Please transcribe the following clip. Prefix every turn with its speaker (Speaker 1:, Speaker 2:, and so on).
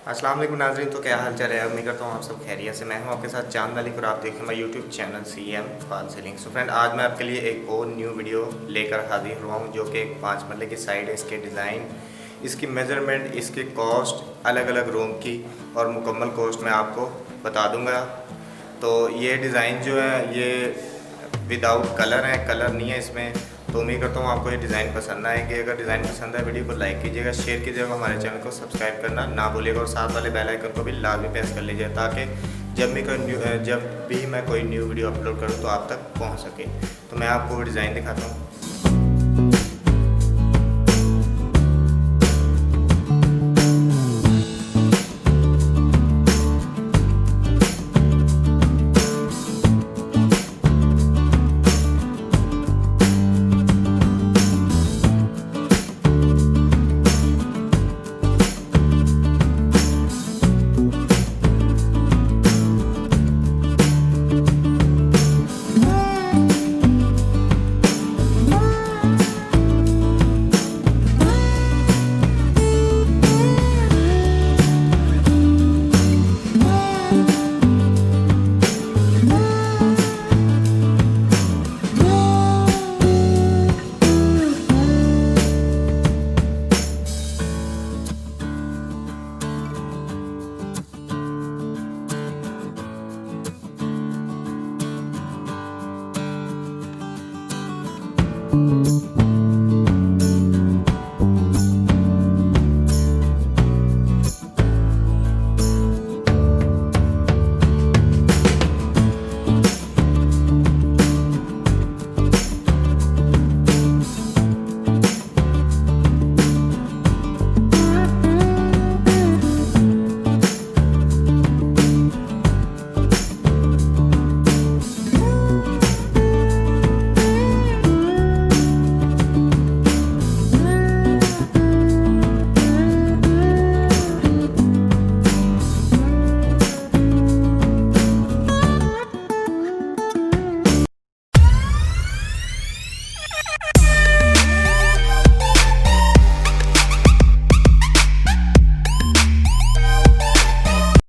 Speaker 1: अस्सलाम वालेकुम नाज़रीन। तो क्या हाल चाल है? उम्मीद करता हूँ आप सब खैरियत से। मैं हूँ आपके साथ चांद मलिक और आप देख रहे हैं मेरा YouTube channel CM car selling. So friend, आज मैं आपके लिए एक और न्यू वीडियो लेकर हाजिर हुआ हूँ, जो कि एक 5 मरले की साइड है। इसके डिज़ाइन, इसकी मेज़रमेंट, इसकी कॉस्ट, अलग अलग रूम की और मुकम्मल कॉस्ट मैं आपको बता दूँगा। तो ये डिज़ाइन जो है ये विदाउट कलर है, कलर नहीं है इसमें। तो उम्मीद करता हूँ आपको ये डिज़ाइन पसंद आएगी। अगर डिज़ाइन पसंद आए वीडियो को लाइक कीजिएगा, शेयर कीजिएगा, हमारे चैनल को सब्सक्राइब करना ना भूलिएगा और साथ वाले बेल आइकन को भी लाजमी प्रेस कर लीजिए, ताकि जब भी मैं कोई न्यू वीडियो अपलोड करूँ तो आप तक पहुँच सके। तो मैं आपको डिज़ाइन दिखाता हूँ।